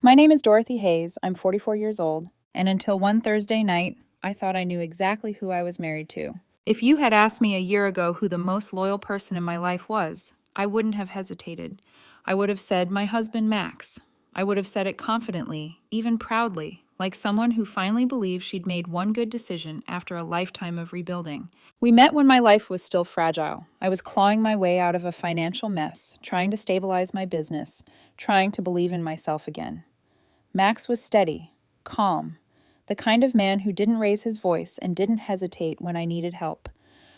My name is Dorothy Hayes. I'm 44 years old, and until one Thursday night, I thought I knew exactly who I was married to. If you had asked me a year ago who the most loyal person in my life was, I wouldn't have hesitated. I would have said my husband, Max. I would have said it confidently, even proudly, like someone who finally believed she'd made one good decision after a lifetime of rebuilding. We met when my life was still fragile. I was clawing my way out of a financial mess, trying to stabilize my business, trying to believe in myself again. Max was steady, calm, the kind of man who didn't raise his voice and didn't hesitate when I needed help.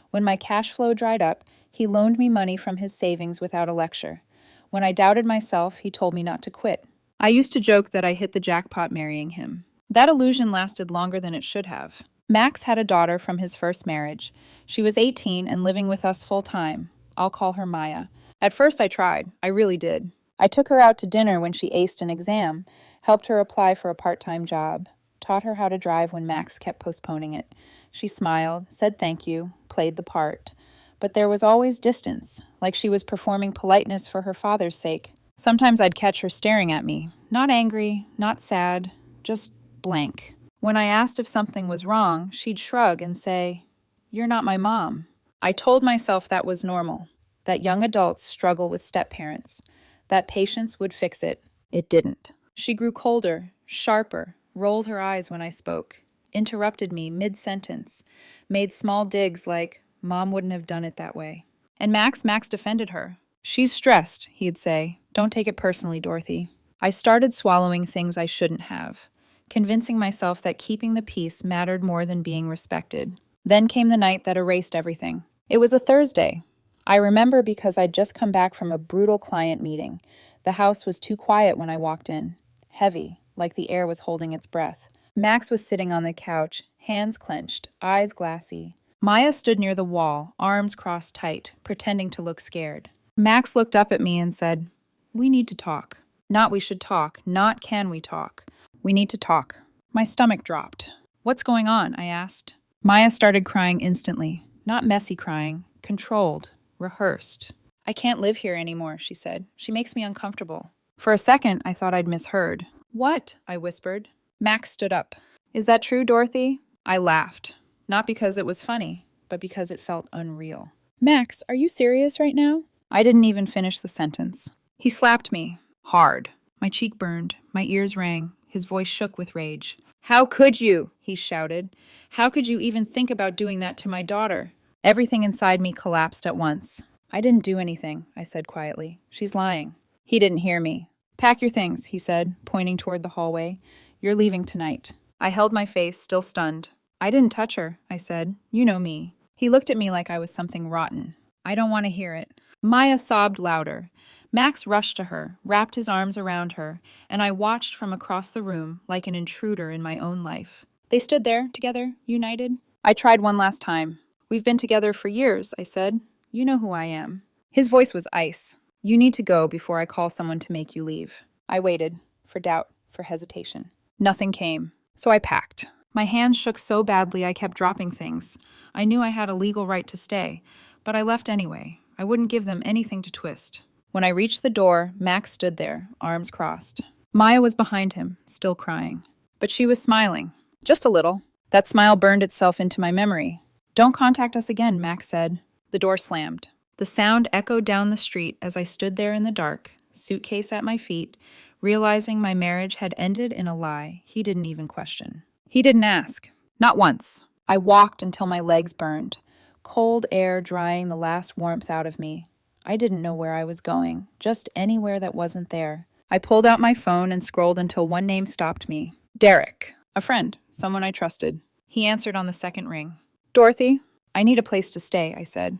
When my cash flow dried up, he loaned me money from his savings without a lecture. When I doubted myself, he told me not to quit. I used to joke that I hit the jackpot marrying him. That illusion lasted longer than it should have. Max had a daughter from his first marriage. She was 18 and living with us full time. I'll call her Maya. At first I tried. I really did. I took her out to dinner when she aced an exam, helped her apply for a part-time job, taught her how to drive when Max kept postponing it. She smiled, said thank you, played the part. But there was always distance, like she was performing politeness for her father's sake. Sometimes I'd catch her staring at me, not angry, not sad, just blank. When I asked if something was wrong, she'd shrug and say, "You're not my mom." I told myself that was normal, that young adults struggle with step-parents, that patience would fix it. It didn't. She grew colder, sharper, rolled her eyes when I spoke, interrupted me mid-sentence, made small digs like, "Mom wouldn't have done it that way." And Max defended her. "She's stressed," he'd say. "Don't take it personally, Dorothy." I started swallowing things I shouldn't have, convincing myself that keeping the peace mattered more than being respected. Then came the night that erased everything. It was a Thursday. I remember because I'd just come back from a brutal client meeting. The house was too quiet when I walked in, heavy, like the air was holding its breath. Max was sitting on the couch, hands clenched, eyes glassy. Maya stood near the wall, arms crossed tight, pretending to look scared. Max looked up at me and said, "We need to talk. Not we should talk, not can we talk. We need to talk." My stomach dropped. "What's going on?" I asked. Maya started crying instantly. Not messy crying, controlled, rehearsed. "I can't live here anymore," she said. "She makes me uncomfortable." For a second, I thought I'd misheard. "What?" I whispered. Max stood up. "Is that true, Dorothy?" I laughed. Not because it was funny, but because it felt unreal. "Max, are you serious right now?" I didn't even finish the sentence. He slapped me. Hard. My cheek burned. My ears rang. His voice shook with rage. "How could you?" he shouted. "How could you even think about doing that to my daughter?" Everything inside me collapsed at once. "I didn't do anything," I said quietly. "She's lying." He didn't hear me. "Pack your things," he said, pointing toward the hallway. "You're leaving tonight." I held my face, still stunned. "I didn't touch her," I said. "You know me." He looked at me like I was something rotten. "I don't want to hear it." Maya sobbed louder. Max rushed to her, wrapped his arms around her, and I watched from across the room like an intruder in my own life. They stood there, together, united. I tried one last time. "We've been together for years," I said. "You know who I am." His voice was ice. "You need to go before I call someone to make you leave." I waited, for doubt, for hesitation. Nothing came. So I packed. My hands shook so badly I kept dropping things. I knew I had a legal right to stay, but I left anyway. I wouldn't give them anything to twist. When I reached the door, Max stood there, arms crossed. Maya was behind him, still crying. But she was smiling. Just a little. That smile burned itself into my memory. "Don't contact us again," Max said. The door slammed. The sound echoed down the street as I stood there in the dark, suitcase at my feet, realizing my marriage had ended in a lie he didn't even question. He didn't ask. Not once. I walked until my legs burned, cold air drying the last warmth out of me. I didn't know where I was going, just anywhere that wasn't there. I pulled out my phone and scrolled until one name stopped me. Derek. A friend, someone I trusted. He answered on the second ring. "Dorothy, I need a place to stay," I said.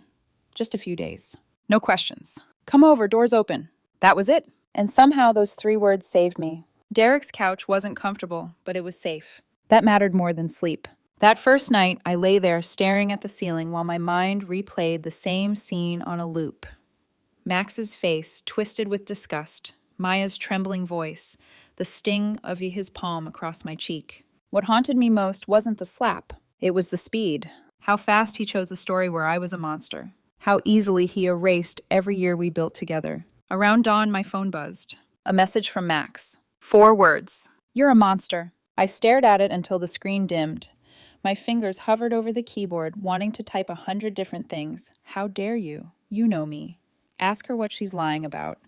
"Just a few days. No questions. Come over, doors open." That was it. And somehow those 3 words saved me. Derek's couch wasn't comfortable, but it was safe. That mattered more than sleep. That first night, I lay there staring at the ceiling while my mind replayed the same scene on a loop. Max's face, twisted with disgust, Maya's trembling voice, the sting of his palm across my cheek. What haunted me most wasn't the slap. It was the speed. How fast he chose a story where I was a monster. How easily he erased every year we built together. Around dawn, my phone buzzed. A message from Max. 4 words. You're a monster. I stared at it until the screen dimmed. My fingers hovered over the keyboard, wanting to type 100 different things. How dare you? You know me. Ask her what she's lying about.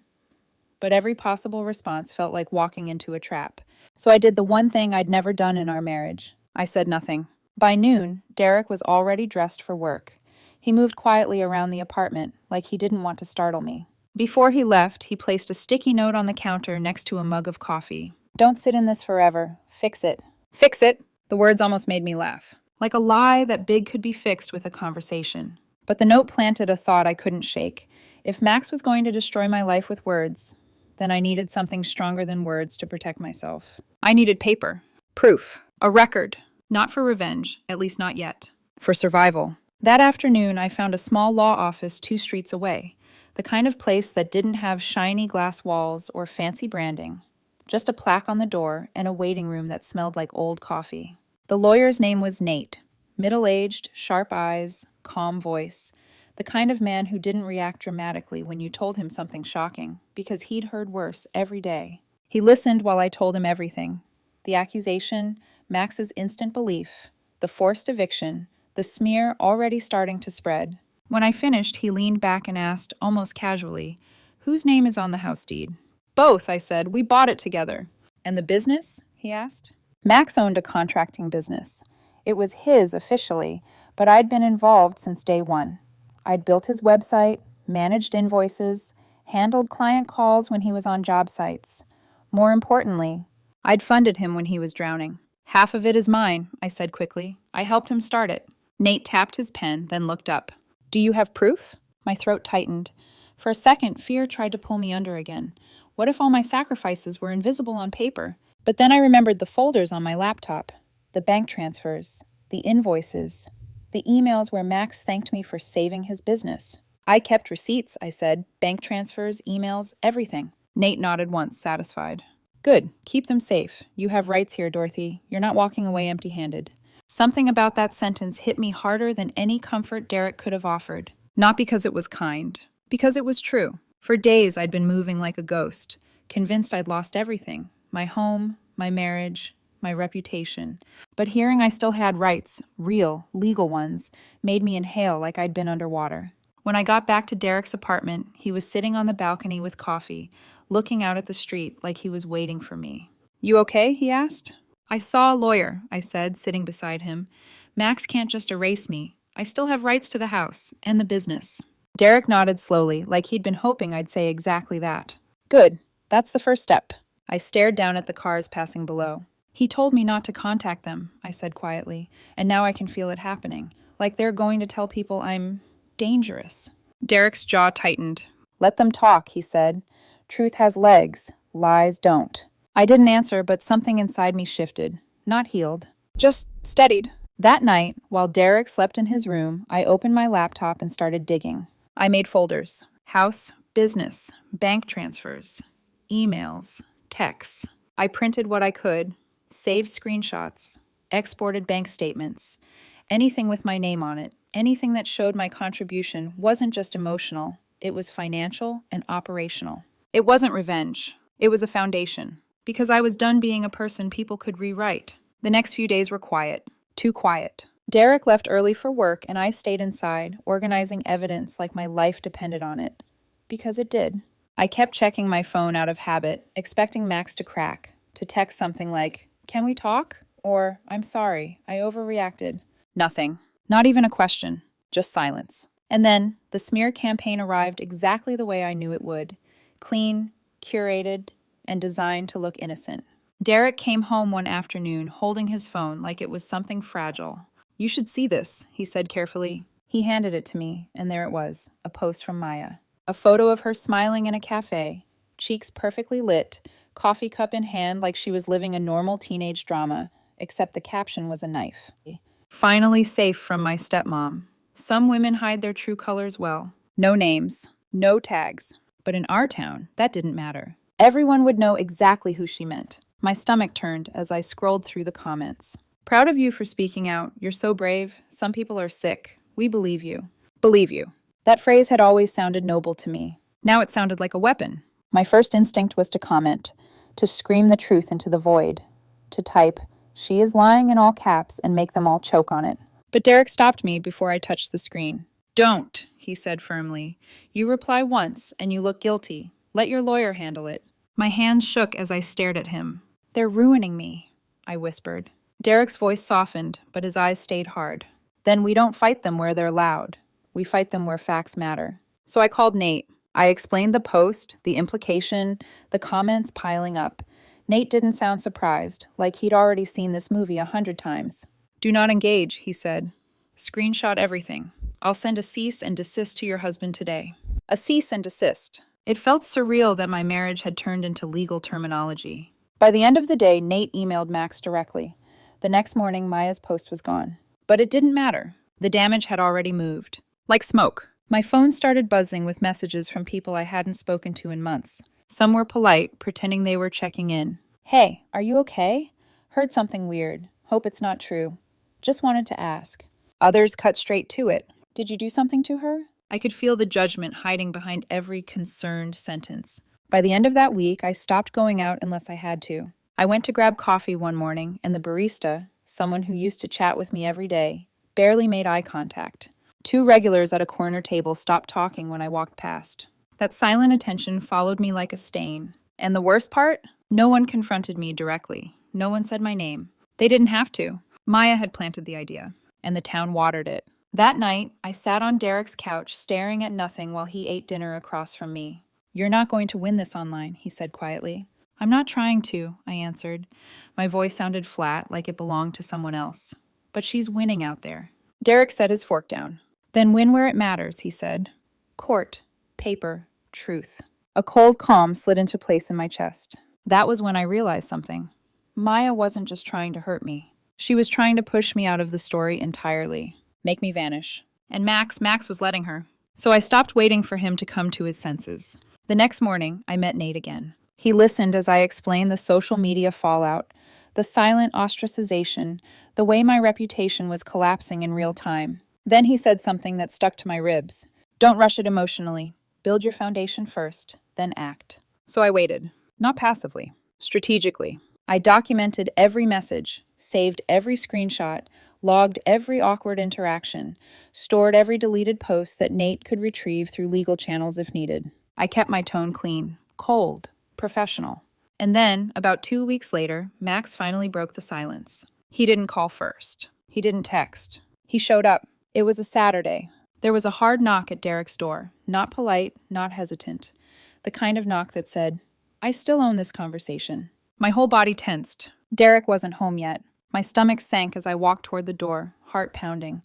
But every possible response felt like walking into a trap. So I did the one thing I'd never done in our marriage. I said nothing. By noon, Derek was already dressed for work. He moved quietly around the apartment, like he didn't want to startle me. Before he left, he placed a sticky note on the counter next to a mug of coffee. Don't sit in this forever. Fix it. Fix it? The words almost made me laugh. Like a lie that big could be fixed with a conversation. But the note planted a thought I couldn't shake. If Max was going to destroy my life with words, then I needed something stronger than words to protect myself. I needed paper. Proof. A record. Not for revenge, at least not yet. For survival. That afternoon, I found a small law office 2 streets away. The kind of place that didn't have shiny glass walls or fancy branding. Just a plaque on the door and a waiting room that smelled like old coffee. The lawyer's name was Nate. Middle-aged, sharp eyes, calm voice. The kind of man who didn't react dramatically when you told him something shocking, because he'd heard worse every day. He listened while I told him everything. The accusation, Max's instant belief, the forced eviction, the smear already starting to spread. When I finished, he leaned back and asked, almost casually, "Whose name is on the house deed?" "Both," I said. "We bought it together." "And the business?" he asked. Max owned a contracting business. It was his officially, but I'd been involved since day one. I'd built his website, managed invoices, handled client calls when he was on job sites. More importantly, I'd funded him when he was drowning. "Half of it is mine," I said quickly. "I helped him start it." Nate tapped his pen, then looked up. "Do you have proof?" My throat tightened. For a second, fear tried to pull me under again. What if all my sacrifices were invisible on paper? But then I remembered the folders on my laptop, the bank transfers, the invoices, the emails where Max thanked me for saving his business. "I kept receipts," I said. "Bank transfers, emails, everything." Nate nodded once, satisfied. "Good. Keep them safe. You have rights here, Dorothy. You're not walking away empty-handed." Something about that sentence hit me harder than any comfort Derek could have offered. Not because it was kind, because it was true. For days I'd been moving like a ghost, convinced I'd lost everything. My home, my marriage, my reputation. But hearing I still had rights, real, legal ones, made me inhale like I'd been underwater. When I got back to Derek's apartment, he was sitting on the balcony with coffee, looking out at the street like he was waiting for me. "You okay?" he asked. "I saw a lawyer," I said, sitting beside him. "Max can't just erase me. I still have rights to the house and the business." Derek nodded slowly, like he'd been hoping I'd say exactly that. "Good. That's the first step." I stared down at the cars passing below. "He told me not to contact them," I said quietly, "and now I can feel it happening. Like they're going to tell people I'm dangerous." Derek's jaw tightened. "Let them talk," he said. "Truth has legs. Lies don't." I didn't answer, but something inside me shifted. Not healed. Just steadied. That night, while Derek slept in his room, I opened my laptop and started digging. I made folders. House, business, bank transfers, emails, texts. I printed what I could, saved screenshots, exported bank statements. Anything with my name on it, anything that showed my contribution wasn't just emotional, it was financial and operational. It wasn't revenge. It was a foundation. Because I was done being a person people could rewrite. The next few days were quiet. Too quiet. Derek left early for work and I stayed inside, organizing evidence like my life depended on it. Because it did. I kept checking my phone out of habit, expecting Max to crack, to text something like, "Can we talk?" Or, "I'm sorry, I overreacted." Nothing. Not even a question. Just silence. And then, the smear campaign arrived exactly the way I knew it would. Clean, curated, and designed to look innocent. Derek came home one afternoon holding his phone like it was something fragile. "You should see this," he said carefully. He handed it to me, and there it was, a post from Maya. A photo of her smiling in a cafe, cheeks perfectly lit, coffee cup in hand like she was living a normal teenage drama, except the caption was a knife. "Finally safe from my stepmom. Some women hide their true colors well. No names, no tags. But in our town, that didn't matter. Everyone would know exactly who she meant." My stomach turned as I scrolled through the comments. "Proud of you for speaking out. You're so brave. Some people are sick. We believe you." Believe you. That phrase had always sounded noble to me. Now it sounded like a weapon. My first instinct was to comment, to scream the truth into the void, to type, "She is lying" in all caps and make them all choke on it. But Derek stopped me before I touched the screen. "Don't," he said firmly. "You reply once and you look guilty. Let your lawyer handle it." My hands shook as I stared at him. "They're ruining me," I whispered. Derek's voice softened, but his eyes stayed hard. "Then we don't fight them where they're loud. We fight them where facts matter." So I called Nate. I explained the post, the implication, the comments piling up. Nate didn't sound surprised, like he'd already seen this movie 100 times. "Do not engage," he said. "Screenshot everything. I'll send a cease and desist to your husband today." A cease and desist. It felt surreal that my marriage had turned into legal terminology. By the end of the day, Nate emailed Max directly. The next morning, Maya's post was gone. But it didn't matter. The damage had already moved. Like smoke. My phone started buzzing with messages from people I hadn't spoken to in months. Some were polite, pretending they were checking in. "Hey, are you okay? Heard something weird. Hope it's not true. Just wanted to ask." Others cut straight to it. "Did you do something to her?" I could feel the judgment hiding behind every concerned sentence. By the end of that week, I stopped going out unless I had to. I went to grab coffee one morning, and the barista, someone who used to chat with me every day, barely made eye contact. 2 regulars at a corner table stopped talking when I walked past. That silent attention followed me like a stain. And the worst part? No one confronted me directly. No one said my name. They didn't have to. Maya had planted the idea, and the town watered it. That night, I sat on Derek's couch staring at nothing while he ate dinner across from me. "You're not going to win this online," he said quietly. "I'm not trying to," I answered. My voice sounded flat, like it belonged to someone else. "But she's winning out there." Derek set his fork down. "Then win where it matters," he said. Court, paper, truth. A cold calm slid into place in my chest. That was when I realized something. Maya wasn't just trying to hurt me. She was trying to push me out of the story entirely, make me vanish. And Max was letting her. So I stopped waiting for him to come to his senses. The next morning, I met Nate again. He listened as I explained the social media fallout, the silent ostracization, the way my reputation was collapsing in real time. Then he said something that stuck to my ribs. "Don't rush it emotionally. Build your foundation first, then act." So I waited. Not passively. Strategically. I documented every message, saved every screenshot, logged every awkward interaction, stored every deleted post that Nate could retrieve through legal channels if needed. I kept my tone clean, cold, professional. And then, about 2 weeks later, Max finally broke the silence. He didn't call first. He didn't text. He showed up. It was a Saturday. There was a hard knock at Derek's door. Not polite, not hesitant. The kind of knock that said, "I still own this conversation." My whole body tensed. Derek wasn't home yet. My stomach sank as I walked toward the door, heart pounding.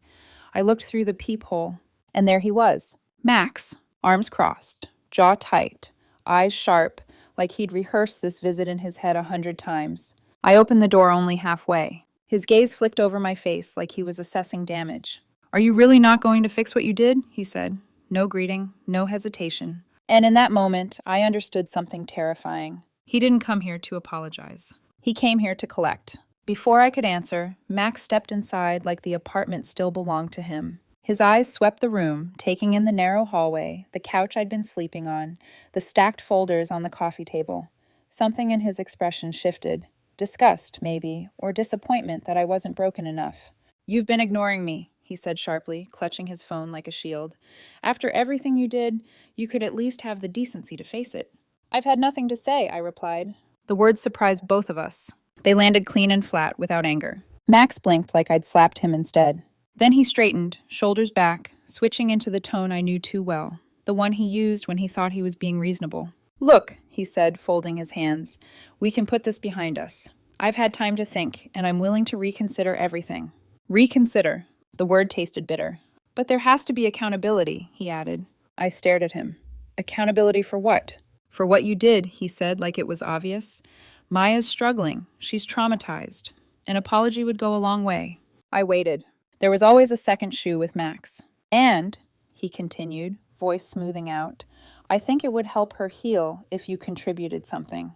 I looked through the peephole, and there he was. Max, arms crossed, jaw tight, eyes sharp, like he'd rehearsed this visit in his head 100 times. I opened the door only halfway. His gaze flicked over my face like he was assessing damage. "Are you really not going to fix what you did?" he said. No greeting, no hesitation. And in that moment, I understood something terrifying. He didn't come here to apologize. He came here to collect. Before I could answer, Max stepped inside like the apartment still belonged to him. His eyes swept the room, taking in the narrow hallway, the couch I'd been sleeping on, the stacked folders on the coffee table. Something in his expression shifted. Disgust, maybe, or disappointment that I wasn't broken enough. "You've been ignoring me," he said sharply, clutching his phone like a shield. "After everything you did, you could at least have the decency to face it." "I've had nothing to say," I replied. The words surprised both of us. They landed clean and flat, without anger. Max blinked like I'd slapped him instead. Then he straightened, shoulders back, switching into the tone I knew too well, the one he used when he thought he was being reasonable. "Look," he said, folding his hands, "we can put this behind us. I've had time to think, and I'm willing to reconsider everything." Reconsider. The word tasted bitter. "But there has to be accountability," he added. I stared at him. "Accountability for what?" "For what you did," he said like it was obvious. "Maya's struggling. She's traumatized. An apology would go a long way." I waited. There was always a second shoe with Max. "And," he continued, voice smoothing out, "I think it would help her heal if you contributed something.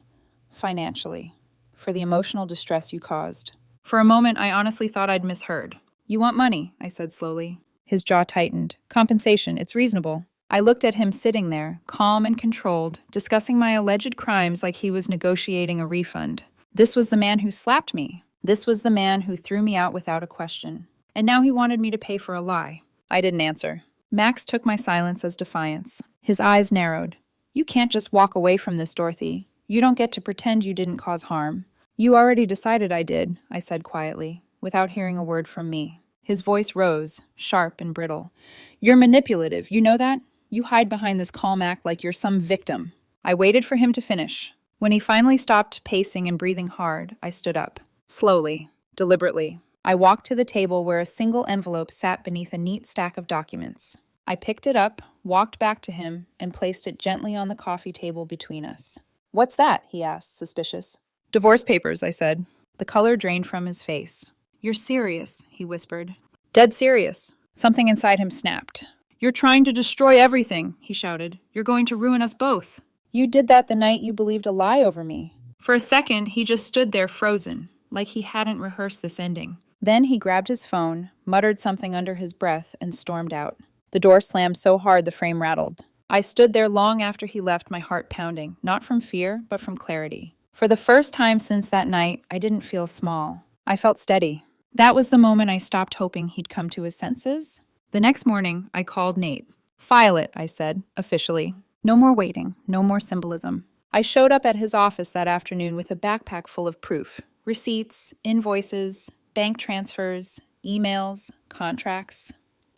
Financially. For the emotional distress you caused." For a moment, I honestly thought I'd misheard. "You want money," I said slowly. His jaw tightened. "Compensation, it's reasonable." I looked at him sitting there, calm and controlled, discussing my alleged crimes like he was negotiating a refund. This was the man who slapped me. This was the man who threw me out without a question. And now he wanted me to pay for a lie. I didn't answer. Max took my silence as defiance. His eyes narrowed. You can't just walk away from this, Dorothy. You don't get to pretend you didn't cause harm. You already decided I did, I said quietly, without hearing a word from me. His voice rose, sharp and brittle. You're manipulative, you know that? You hide behind this calm act like you're some victim. I waited for him to finish. When he finally stopped pacing and breathing hard, I stood up. Slowly, deliberately. I walked to the table where a single envelope sat beneath a neat stack of documents. I picked it up, walked back to him, and placed it gently on the coffee table between us. What's that? He asked, suspicious. Divorce papers, I said. The color drained from his face. You're serious, he whispered. Dead serious. Something inside him snapped. You're trying to destroy everything, he shouted. You're going to ruin us both. You did that the night you believed a lie over me. For a second, he just stood there frozen, like he hadn't rehearsed this ending. Then he grabbed his phone, muttered something under his breath, and stormed out. The door slammed so hard the frame rattled. I stood there long after he left, my heart pounding, not from fear, but from clarity. For the first time since that night, I didn't feel small. I felt steady. That was the moment I stopped hoping he'd come to his senses. The next morning, I called Nate. File it, I said, officially. No more waiting, no more symbolism. I showed up at his office that afternoon with a backpack full of proof. Receipts, invoices, bank transfers, emails, contracts.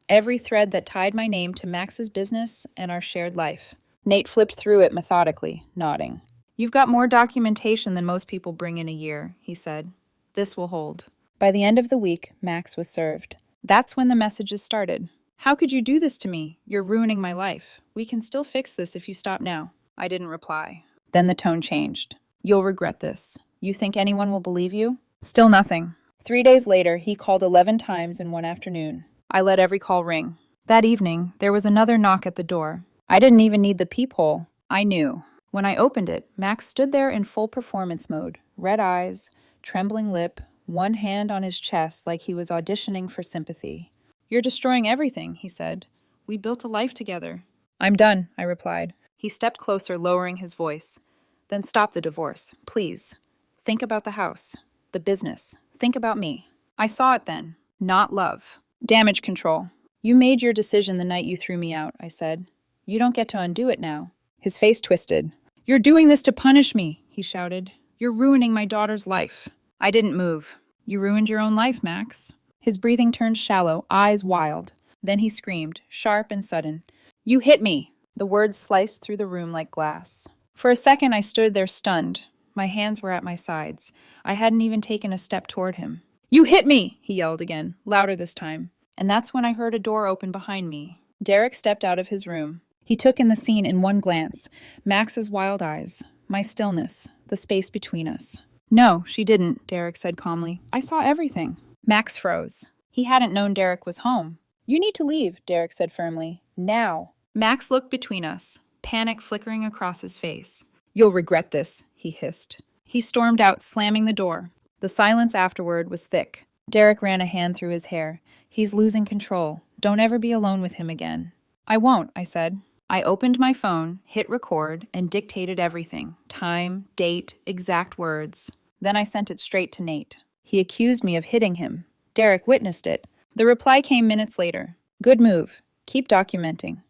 Every thread that tied my name to Max's business and our shared life. Nate flipped through it methodically, nodding. You've got more documentation than most people bring in a year, he said. This will hold. By the end of the week, Max was served. That's when the messages started. How could you do this to me? You're ruining my life. We can still fix this if you stop now. I didn't reply. Then the tone changed. You'll regret this. You think anyone will believe you? Still nothing. 3 days later, he called 11 times in one afternoon. I let every call ring. That evening, there was another knock at the door. I didn't even need the peephole. I knew. When I opened it, Max stood there in full performance mode. Red eyes, trembling lip, one hand on his chest like he was auditioning for sympathy. You're destroying everything, he said. We built a life together. I'm done, I replied. He stepped closer, lowering his voice. Then stop the divorce, please. Think about the house, the business. Think about me. I saw it then. Not love. Damage control. You made your decision the night you threw me out, I said. You don't get to undo it now. His face twisted. You're doing this to punish me, he shouted. You're ruining my daughter's life. I didn't move. You ruined your own life, Max. His breathing turned shallow, eyes wild. Then he screamed, sharp and sudden. You hit me. The words sliced through the room like glass. For a second, I stood there stunned. My hands were at my sides. I hadn't even taken a step toward him. You hit me, he yelled again, louder this time. And that's when I heard a door open behind me. Derek stepped out of his room. He took in the scene in one glance. Max's wild eyes, my stillness, the space between us. No, she didn't, Derek said calmly. I saw everything. Max froze. He hadn't known Derek was home. You need to leave, Derek said firmly. Now. Max looked between us, panic flickering across his face. You'll regret this, he hissed. He stormed out, slamming the door. The silence afterward was thick. Derek ran a hand through his hair. He's losing control. Don't ever be alone with him again. I won't, I said. I opened my phone, hit record, and dictated everything. Time, date, exact words. Then I sent it straight to Nate. He accused me of hitting him. Derek witnessed it. The reply came minutes later. Good move. Keep documenting.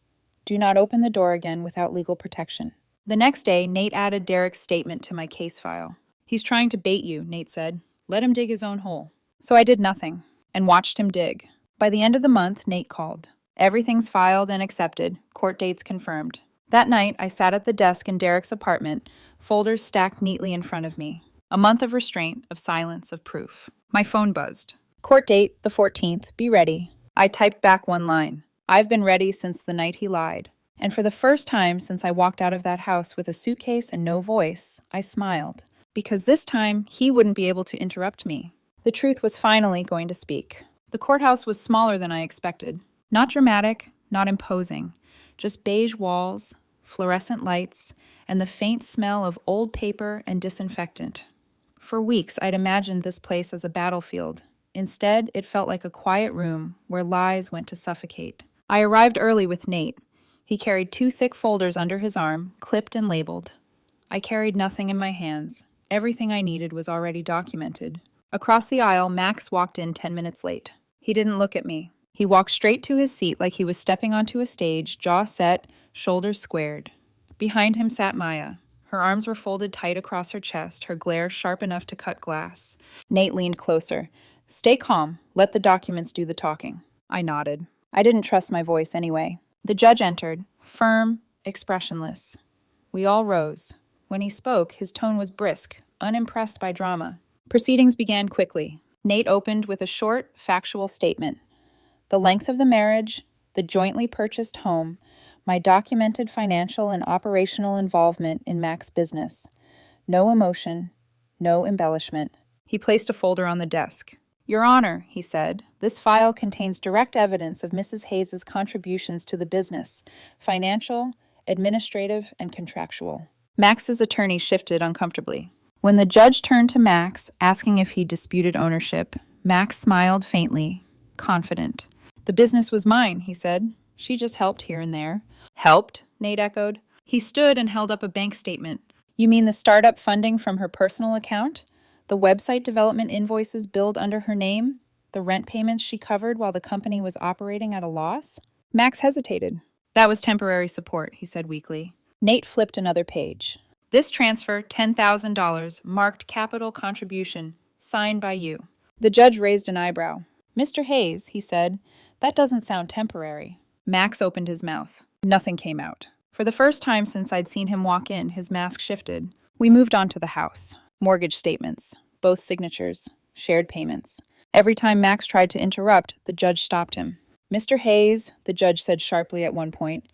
Do not open the door again without legal protection. The next day, Nate added Derek's statement to my case file. He's trying to bait you, Nate said. Let him dig his own hole. So I did nothing, and watched him dig. By the end of the month, Nate called. Everything's filed and accepted, court dates confirmed. That night, I sat at the desk in Derek's apartment, folders stacked neatly in front of me. A month of restraint, of silence, of proof. My phone buzzed. Court date, the 14th, be ready. I typed back one line. I've been ready since the night he lied. And for the first time since I walked out of that house with a suitcase and no voice, I smiled. Because this time, he wouldn't be able to interrupt me. The truth was finally going to speak. The courthouse was smaller than I expected. Not dramatic, not imposing. Just beige walls, fluorescent lights, and the faint smell of old paper and disinfectant. For weeks, I'd imagined this place as a battlefield. Instead, it felt like a quiet room where lies went to suffocate. I arrived early with Nate. He carried 2 thick folders under his arm, clipped and labeled. I carried nothing in my hands. Everything I needed was already documented. Across the aisle, Max walked in 10 minutes late. He didn't look at me. He walked straight to his seat like he was stepping onto a stage, jaw set, shoulders squared. Behind him sat Maya. Her arms were folded tight across her chest, her glare sharp enough to cut glass. Nate leaned closer. "Stay calm. Let the documents do the talking." I nodded. I didn't trust my voice anyway. The judge entered, firm, expressionless. We all rose. When he spoke, his tone was brisk, unimpressed by drama. Proceedings began quickly. Nate opened with a short, factual statement. The length of the marriage, the jointly purchased home, my documented financial and operational involvement in Mac's business. No emotion, no embellishment. He placed a folder on the desk. "Your Honor," he said, "this file contains direct evidence of Mrs. Hayes' contributions to the business, financial, administrative, and contractual." Max's attorney shifted uncomfortably. When the judge turned to Max, asking if he disputed ownership, Max smiled faintly, confident. "The business was mine," he said. "She just helped here and there." "Helped?" Nate echoed. He stood and held up a bank statement. "You mean the startup funding from her personal account? The website development invoices billed under her name? The rent payments she covered while the company was operating at a loss?" Max hesitated. "That was temporary support," he said weakly. Nate flipped another page. "This transfer, $10,000, marked capital contribution, signed by you." The judge raised an eyebrow. "Mr. Hayes," he said, "that doesn't sound temporary." Max opened his mouth. Nothing came out. For the first time since I'd seen him walk in, his mask shifted. We moved on to the house. Mortgage statements, both signatures, shared payments. Every time Max tried to interrupt, the judge stopped him. "Mr. Hayes," the judge said sharply at one point,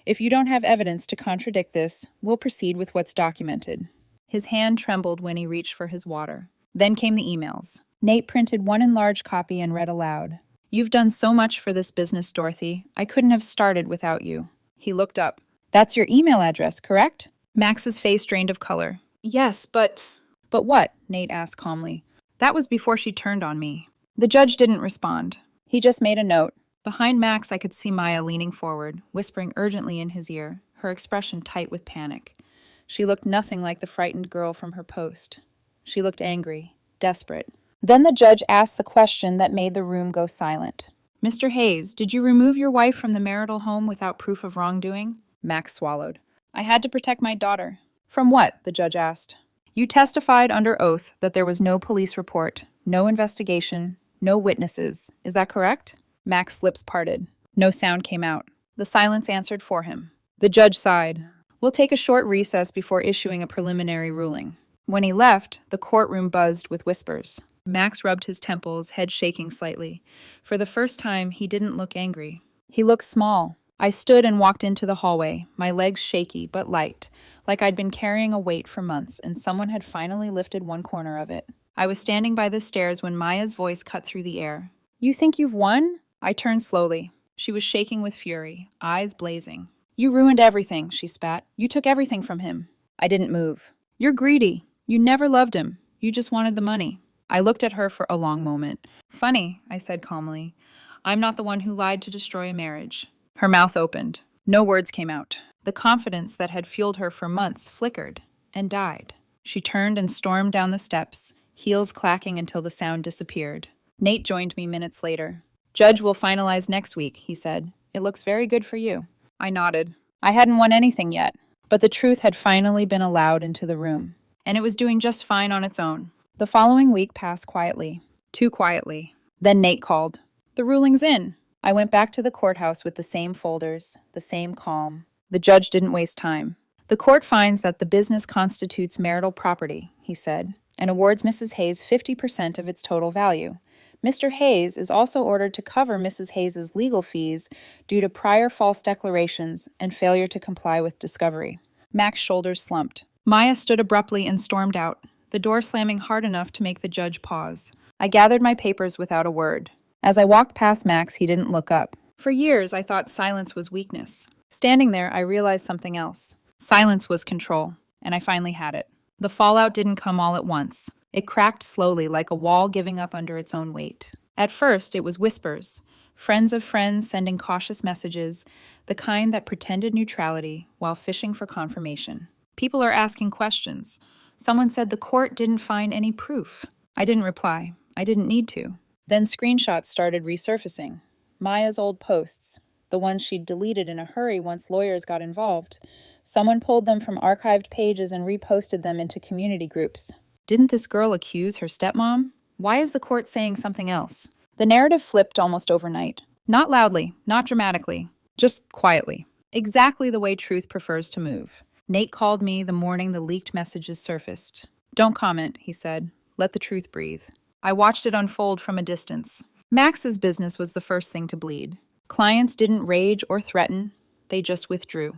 "if you don't have evidence to contradict this, we'll proceed with what's documented." His hand trembled when he reached for his water. Then came the emails. Nate printed one enlarged copy and read aloud. "You've done so much for this business, Dorothy. I couldn't have started without you." He looked up. "That's your email address, correct?" Max's face drained of color. "Yes, but..." "But what?" Nate asked calmly. "That was before she turned on me." The judge didn't respond. He just made a note. Behind Max, I could see Maya leaning forward, whispering urgently in his ear, her expression tight with panic. She looked nothing like the frightened girl from her post. She looked angry, desperate. Then the judge asked the question that made the room go silent. "Mr. Hayes, did you remove your wife from the marital home without proof of wrongdoing?" Max swallowed. "I had to protect my daughter." "From what?" the judge asked. "You testified under oath that there was no police report, no investigation, no witnesses. Is that correct?" Max's lips parted. No sound came out. The silence answered for him. The judge sighed. "We'll take a short recess before issuing a preliminary ruling." When he left, the courtroom buzzed with whispers. Max rubbed his temples, head shaking slightly. For the first time, he didn't look angry. He looked small. I stood and walked into the hallway, my legs shaky but light, like I'd been carrying a weight for months and someone had finally lifted one corner of it. I was standing by the stairs when Maya's voice cut through the air. "You think you've won?" I turned slowly. She was shaking with fury, eyes blazing. "You ruined everything," she spat. "You took everything from him." I didn't move. "You're greedy. You never loved him. You just wanted the money." I looked at her for a long moment. "Funny," I said calmly. "I'm not the one who lied to destroy a marriage." Her mouth opened. No words came out. The confidence that had fueled her for months flickered and died. She turned and stormed down the steps, heels clacking until the sound disappeared. Nate joined me minutes later. "Judge will finalize next week," he said. "It looks very good for you." I nodded. I hadn't won anything yet, but the truth had finally been allowed into the room, and it was doing just fine on its own. The following week passed quietly. Too quietly. Then Nate called. "The ruling's in." I went back to the courthouse with the same folders, the same calm. The judge didn't waste time. "The court finds that the business constitutes marital property," he said, "and awards Mrs. Hayes 50% of its total value. Mr. Hayes is also ordered to cover Mrs. Hayes' legal fees due to prior false declarations and failure to comply with discovery." Mac's shoulders slumped. Maya stood abruptly and stormed out, the door slamming hard enough to make the judge pause. I gathered my papers without a word. As I walked past Max, he didn't look up. For years, I thought silence was weakness. Standing there, I realized something else. Silence was control, and I finally had it. The fallout didn't come all at once. It cracked slowly, like a wall giving up under its own weight. At first, it was whispers. Friends of friends sending cautious messages, the kind that pretended neutrality while fishing for confirmation. People are asking questions. Someone said the court didn't find any proof. I didn't reply. I didn't need to. Then screenshots started resurfacing. Maya's old posts, the ones she'd deleted in a hurry once lawyers got involved. Someone pulled them from archived pages and reposted them into community groups. Didn't this girl accuse her stepmom? Why is the court saying something else? The narrative flipped almost overnight. Not loudly, not dramatically, just quietly. Exactly the way truth prefers to move. Nate called me the morning the leaked messages surfaced. "Don't comment," he said. "Let the truth breathe." I watched it unfold from a distance. Max's business was the first thing to bleed. Clients didn't rage or threaten, they just withdrew.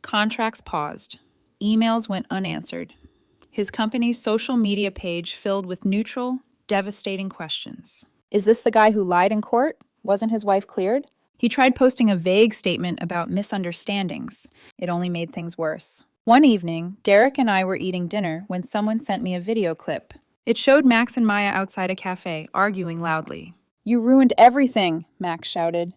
Contracts paused. Emails went unanswered. His company's social media page filled with neutral, devastating questions. Is this the guy who lied in court? Wasn't his wife cleared? He tried posting a vague statement about misunderstandings. It only made things worse. One evening, Derek and I were eating dinner when someone sent me a video clip. It showed Max and Maya outside a cafe, arguing loudly. "You ruined everything," Max shouted.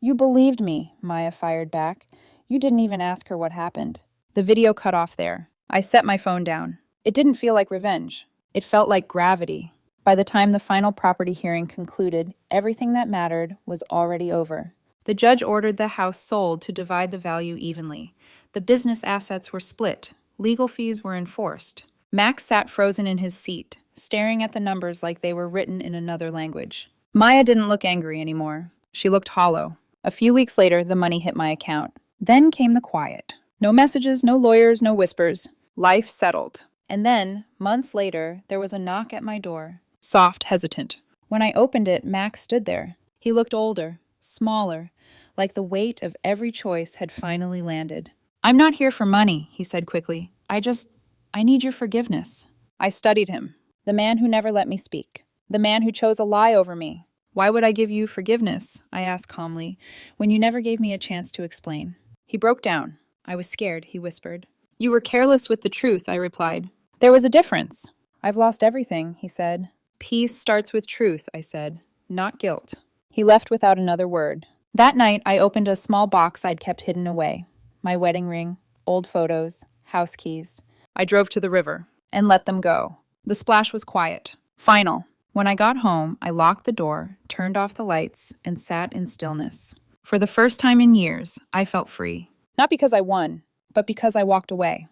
"You believed me," Maya fired back. "You didn't even ask her what happened." The video cut off there. I set my phone down. It didn't feel like revenge. It felt like gravity. By the time the final property hearing concluded, everything that mattered was already over. The judge ordered the house sold to divide the value evenly. The business assets were split. Legal fees were enforced. Max sat frozen in his seat, staring at the numbers like they were written in another language. Maya didn't look angry anymore. She looked hollow. A few weeks later, the money hit my account. Then came the quiet. No messages, no lawyers, no whispers. Life settled. And then, months later, there was a knock at my door. Soft, hesitant. When I opened it, Max stood there. He looked older, smaller, like the weight of every choice had finally landed. "I'm not here for money," he said quickly. I need your forgiveness." I studied him. The man who never let me speak. The man who chose a lie over me. "Why would I give you forgiveness?" I asked calmly, "when you never gave me a chance to explain?" He broke down. "I was scared," he whispered. "You were careless with the truth," I replied. "There was a difference." "I've lost everything," he said. "Peace starts with truth," I said, "not guilt." He left without another word. That night, I opened a small box I'd kept hidden away. My wedding ring, old photos, house keys. I drove to the river and let them go. The splash was quiet, final. When I got home, I locked the door, turned off the lights, and sat in stillness. For the first time in years, I felt free. Not because I won, but because I walked away.